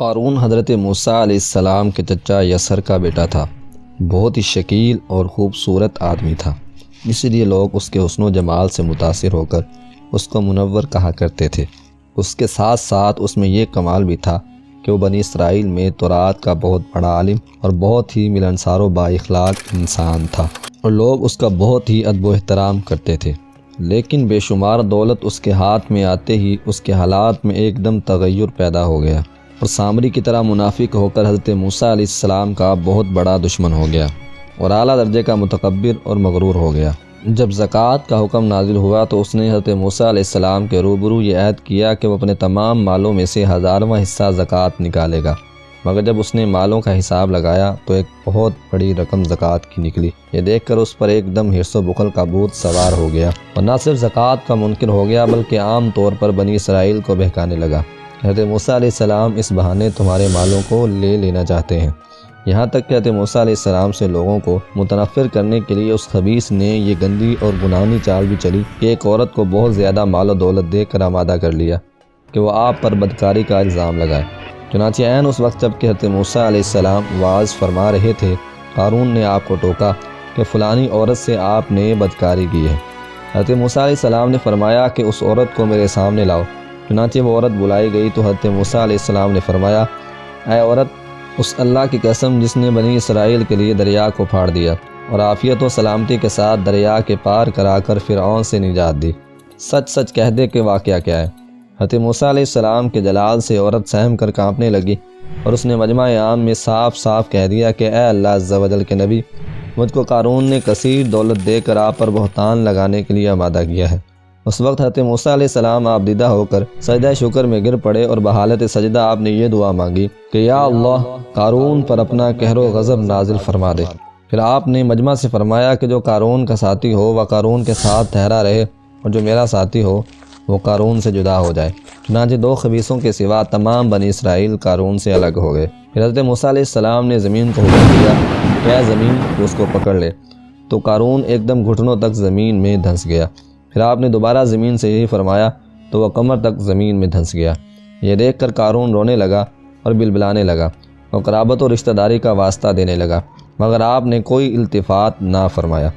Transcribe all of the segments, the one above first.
قارون حضرت موسیٰ علیہ السلام کے چچا یسر کا بیٹا تھا۔ بہت ہی شکیل اور خوبصورت آدمی تھا، اس لیے لوگ اس کے حسن و جمال سے متاثر ہو کر اس کو منور کہا کرتے تھے۔ اس کے ساتھ ساتھ اس میں یہ کمال بھی تھا کہ وہ بنی اسرائیل میں تورات کا بہت بڑا عالم اور بہت ہی ملنسار و با اخلاق انسان تھا، اور لوگ اس کا بہت ہی ادب و احترام کرتے تھے۔ لیکن بے شمار دولت اس کے ہاتھ میں آتے ہی اس کے حالات میں ایک دم تغیر پیدا ہو گیا، اور سامری کی طرح منافق ہو کر حضرت موسیٰ علیہ السلام کا بہت بڑا دشمن ہو گیا اور اعلیٰ درجے کا متکبر اور مغرور ہو گیا۔ جب زکوٰۃ کا حکم نازل ہوا تو اس نے حضرت موسیٰ علیہ السلام کے روبرو یہ عہد کیا کہ وہ اپنے تمام مالوں میں سے 1000واں حصہ زکوٰۃ نکالے گا، مگر جب اس نے مالوں کا حساب لگایا تو ایک بہت بڑی رقم زکوٰۃ کی نکلی۔ یہ دیکھ کر اس پر ایک دم حرص و بخل کا بھوت سوار ہو گیا، اور نہ صرف زکوٰۃ کا منکر ہو گیا بلکہ عام طور پر بنی اسرائیل کو بہکانے لگا۔ حضرت موسیٰ علیہ السلام اس بہانے تمہارے مالوں کو لے لینا چاہتے ہیں، یہاں تک کہ حضرت موسیٰ علیہ السلام سے لوگوں کو متنفر کرنے کے لیے اس خبیث نے یہ گندی اور گناہنی چال بھی چلی کہ ایک عورت کو بہت زیادہ مال و دولت دے کر آمادہ کر لیا کہ وہ آپ پر بدکاری کا الزام لگائے۔ چنانچہ عین اس وقت جب کہ حضرت موسیٰ علیہ السلام واعظ فرما رہے تھے، قارون نے آپ کو ٹوکا کہ فلانی عورت سے آپ نے بدکاری کی ہے۔ حضرت موسیٰ علیہ السلام نے فرمایا کہ اس عورت کو میرے سامنے لاؤ۔ چنانچہ وہ عورت بلائی گئی تو حضرت موسیٰ علیہ السلام نے فرمایا، اے عورت، اس اللہ کی قسم جس نے بنی اسرائیل کے لیے دریا کو پھاڑ دیا اور عافیت و سلامتی کے ساتھ دریا کے پار کرا کر فرعون سے نجات دی، سچ سچ کہہ دے کہ واقعہ کیا ہے۔ حضرت موسیٰ علیہ السلام کے جلال سے عورت سہم کر کانپنے لگی، اور اس نے مجمع عام میں صاف صاف کہہ دیا کہ اے اللہ عز و جل کے نبی، مجھ کو قارون نے کثیر دولت دے کر آپ پر بہتان لگانے کے لیے آمادہ کیا ہے۔ اس وقت حضرت موسیٰ علیہ السلام آپ دیدہ ہو کر سجدہ شکر میں گر پڑے، اور بحالت سجدہ آپ نے یہ دعا مانگی کہ یا اللہ، قارون پر اپنا قہر و غضب نازل فرما دے۔ پھر آپ نے مجمع سے فرمایا کہ جو قارون کا ساتھی ہو وہ قارون کے ساتھ ٹھہرا رہے، اور جو میرا ساتھی ہو وہ قارون سے جدا ہو جائے۔ چنانچہ 2 خبیثوں کے سوا تمام بنی اسرائیل قارون سے الگ ہو گئے۔ پھر حضرت موسیٰ علیہ السلام نے زمین کو حکم دیا کہ اے زمین، تو اس کو پکڑ لے، تو قارون ایک دم گھٹنوں تک زمین میں دھنس گیا۔ پھر آپ نے دوبارہ زمین سے یہی فرمایا تو وہ کمر تک زمین میں دھنس گیا۔ یہ دیکھ کر قارون رونے لگا اور بلبلانے لگا اور قرابت و رشتہ داری کا واسطہ دینے لگا، مگر آپ نے کوئی التفات نہ فرمایا،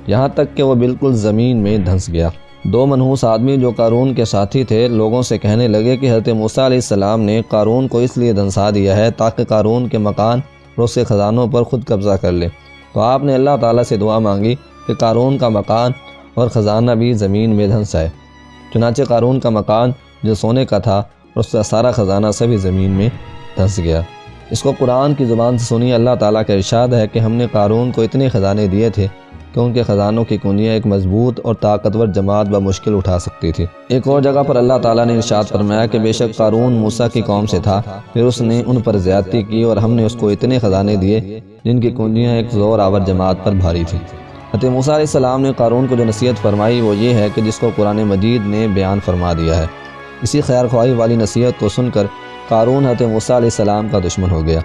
یہاں تک کہ وہ بالکل زمین میں دھنس گیا۔ 2 منحوس آدمی جو قارون کے ساتھی تھے لوگوں سے کہنے لگے کہ حضرت موسیٰ علیہ السلام نے قارون کو اس لیے دھنسا دیا ہے تاکہ قارون کے مکان اور اس کے خزانوں پر خود قبضہ کر لے۔ تو آپ نے اللہ تعالیٰ سے دعا مانگی کہ قارون کا مکان اور خزانہ بھی زمین میں دھنس جائے۔ چنانچہ قارون کا مکان جو سونے کا تھا اور اس کا سارا خزانہ سبھی زمین میں دھنس گیا۔ اس کو قرآن کی زبان سے سنی اللہ تعالیٰ کا ارشاد ہے کہ ہم نے قارون کو اتنے خزانے دیے تھے کہ ان کے خزانوں کی کنجیاں ایک مضبوط اور طاقتور جماعت بمشکل اٹھا سکتی تھی۔ ایک اور جگہ پر اللہ تعالیٰ نے ارشاد فرمایا کہ بے شک قارون موسیٰ کی قوم سے تھا، پھر اس نے ان پر زیادتی کی اور ہم نے اس کو اتنے خزانے دیے جن کی کنجیاں ایک زور آور جماعت پر بھاری تھی۔ حضرت موسیٰ علیہ السلام نے قارون کو جو نصیحت فرمائی وہ یہ ہے کہ جس کو قرآن مجید نے بیان فرما دیا ہے۔ اسی خیر خواہی والی نصیحت کو سن کر قارون حضرت موسیٰ علیہ السلام کا دشمن ہو گیا۔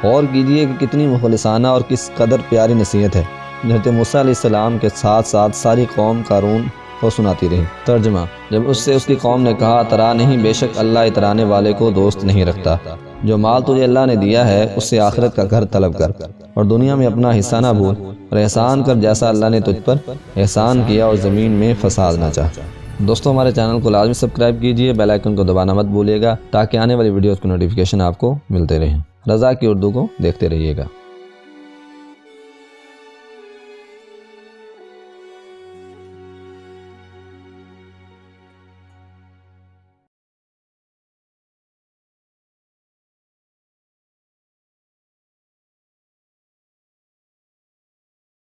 غور کیجئے کہ کتنی مخلصانہ اور کس قدر پیاری نصیحت ہے۔ حضرت موسیٰ علیہ السلام کے ساتھ ساتھ ساری قوم قارون کو سناتی رہی۔ ترجمہ: جب اس سے اس کی قوم نے کہا اترا نہیں، بے شک اللہ اترانے والے کو دوست نہیں رکھتا۔ جو مال تجھے اللہ نے دیا ہے اس سے آخرت کا گھر طلب کر، اور دنیا میں اپنا حصہ نہ بھول، اور احسان کر جیسا اللہ نے تجھ پر احسان کیا، اور زمین میں فساد نہ چاہ۔ دوستو، ہمارے چینل کو لازمی سبسکرائب کیجئے، بیل آئیکن کو دبانا مت بھولیے گا تاکہ آنے والی ویڈیوز کی نوٹیفیکیشن آپ کو ملتے رہیں۔ رضا کی اردو کو دیکھتے رہیے گا۔